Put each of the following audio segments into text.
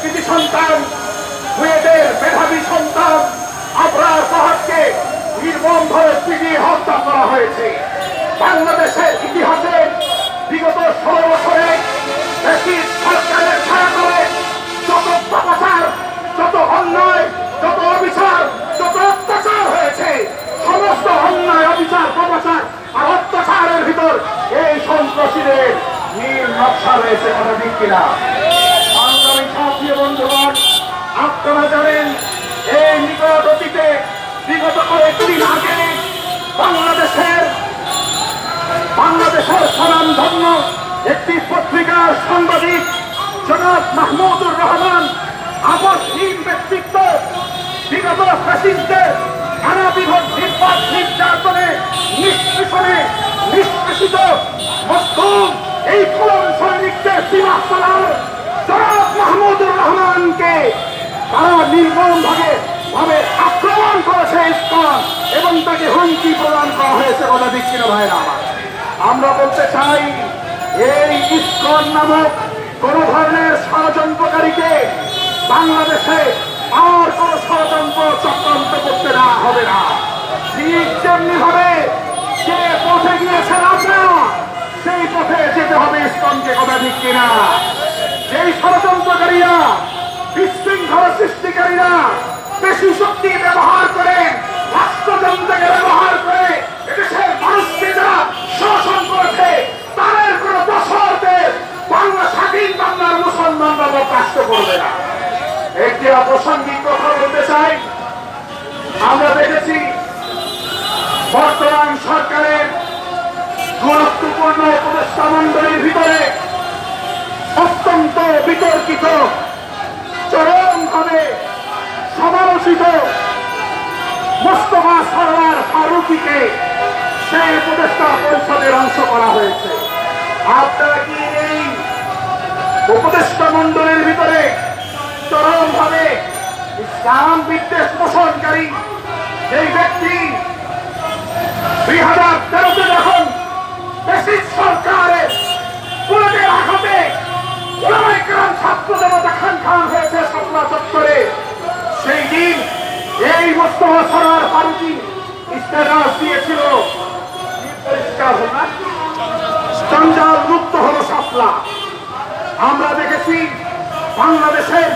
কৃতি সন্তান বুয়েটের মেধাবী সন্তান আবরার ফাহাদকে নির্মমভাবে পিটিয়ে হত্যা করা হয়েছে। বাংলাদেশের ইতিহাসে বিগত 16 বছরে সরকারের ছায়া করে যত পাপাচার, যত অন্যায়, যত অবিচার, যত অত্যাচার হয়েছে, সমস্ত অন্যায়, অবিচার, পাপাচার আর অত্যাচারের ভিতর এই সন্ত্রাসীদের নীল নকশা রয়েছে। কথা ঠিক কিনা? সংগ্রামী সাথী বন্ধুগণ, আপনারা জানেন এই নিকট অতীতে বিগত কয়েকদিন আগে বাংলাদেশের স্বনামধন্য একটি পত্রিকার সাংবাদিক জনাব মাহমুদুর রহমান আপসহীন ব্যক্তিত্ব বিগত ফ্যাসিস্টদের নানাবিধ নির্যাতনে নিষ্পেষিত মজলুম এই কলম সৈনিকদের বিনাশ করার জনাব মাহমুদুর রহমানকে তারা নির্মমভাবে আক্রমণ করেছে ইসকন এবং তাকে হুমকি প্রদান করা হয়েছে। কথা দিচ্ছি না ভাইরা আমার, আমরা বলতে চাই এই ইসকন নামক কোন ধরনের ষড়যন্ত্রকারীকে বাংলাদেশে আর কোন ষড়যন্ত্র চক্রান্ত করতে দেওয়া হবে না। ঠিক যেমনি ভাবে যে পথে গিয়েছেন আপনারা সেই পথে যেতে হবে ইসকনকে। কথা ঠিক কিনা? যেই ষড়যন্ত্রকারীরা, বিশৃঙ্খলা সৃষ্টিকারীরা বেশি শক্তি ব্যবহার করে, রাষ্ট্রযন্ত্রকে ব্যবহার করে এদেশের মানুষকে যারা শোষণ করেছে তাদের কোন বছরতে বাংলা স্বাধীন বাংলার মুসলমানরা বরদাস্ত করবে না। একটি অপ্রাসঙ্গিক কথা বলতে চাই, আমরা দেখেছি বর্তমান সরকারের গুরুত্বপূর্ণ উপদেষ্টা মন্ডলীর ভিতরে অত্যন্ত বিতর্কিত, চরমভাবে সমালোচিত মোস্তফা সরওয়ার ফারুকীকে সেই উপদেষ্টা পরিষদের অংশ করা হয়েছে। আপনারা কি এই উপদেষ্টা মন্ডলীর ভিতরে চরমভাবে ইসলাম বিদ্বেষ পোষণকারী এই ব্যক্তি 2013-তে যখন ফ্যাসিস্ট সরকারের বুলেটের আঘাতে ওলামায়ে কেরাম ছাত্র জনতা খান হয়েছে শাপলা চত্বরে, সেই দিন এই মোস্তফা সরওয়ার ফারুকী স্ট্যাটাস দিয়েছিল পরিষ্কার হল না, জঞ্জাল মুক্ত হল শাপলা। আমরা দেখেছি বাংলাদেশের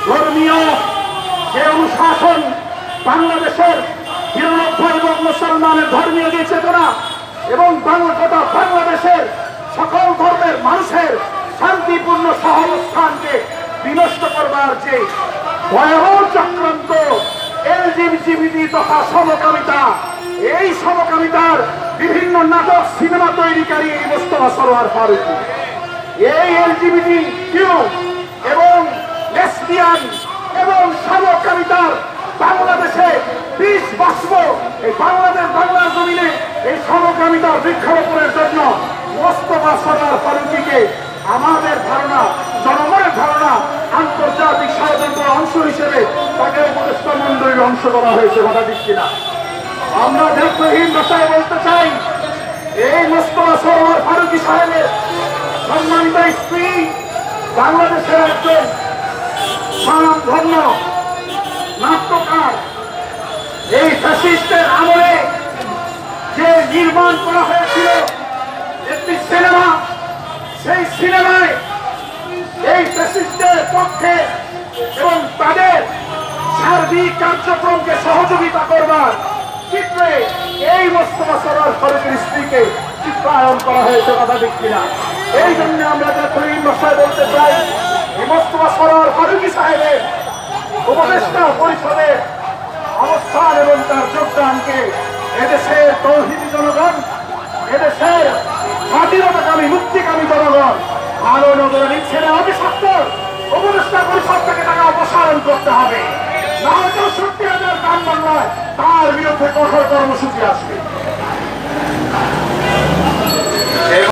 ধর্মীয় যে অনুশাসন, বাংলাদেশের 99 মুসলমানের ধর্মীয় যে চেতনা এবং বাংলাদেশের সকল ধর্মের মানুষের শান্তিপূর্ণ সহাবস্থানকে বিনষ্ট করবার যে ভয়াবহ চক্রান্ত এলজিবিটি তথা সমকামিতা, এই সমকামিতার বিভিন্ন নাটক সিনেমা তৈরিকারী এই মোস্তফা সরওয়ার ফারুকী। এই এলজিবিটি কিউ এবং লেসবিয়ান এবং সমকামিতার বাংলাদেশে বিষ বাষ্প এই বাংলার জমিনে এই সমকামিতার বৃক্ষরোপণের জন্য মোস্তফা সরওয়ার ফারুকীকে আমাদের ধারণা, জনগণের ধারণা, আন্তর্জাতিক ষড়যন্ত্রের অংশ হিসেবে তাকে উপদেষ্টা মন্ডলীর অংশ করা হয়েছে। কথা দিচ্ছি না, আমরা দীর্ঘহীন ভাষায় বলতে চাই এই মোস্তফা সরওয়ার ফারুকী সাহেবের সম্মানিত স্ত্রী বাংলাদেশের একজন স্বনামধন্য নাট্যকার। এই ফ্যাসিস্টের আমলে যে নির্মাণ করা হয়েছিল একটি সিনেমা, সেই সিনেমায় এই ফ্যাসিস্টের পক্ষে এবং তাদের সার্বিক কার্যক্রমকে সহযোগিতা করবার চিত্রে এই মোস্তফা সরওয়ার ফারুকীর স্ত্রীকে চিত্রায়ন করা হয়েছে। কথা ঠিক কিনা? এই জন্য আমরা দীর্ঘহীন ভাষায় বলতে চাই এই মোস্তফা সরওয়ার ফারুকী সাহেবের উপদেষ্টা পরিষদের অবস্থান এবং তার যোগদানকে এদেশের তৌহিদি জনগণ, এদেশের স্বাধীনতাকামী মুক্তিকামী জনগণ ভালো নজরে নিচ্ছে না। অভিশপ্ত উপদেষ্টা পরিষদ থেকে তাকে অপসারণ করতে হবে, না হয়তো 70,000 গ্রাম বাংলায় তার বিরুদ্ধে কঠোর কর্মসূচি আসবে।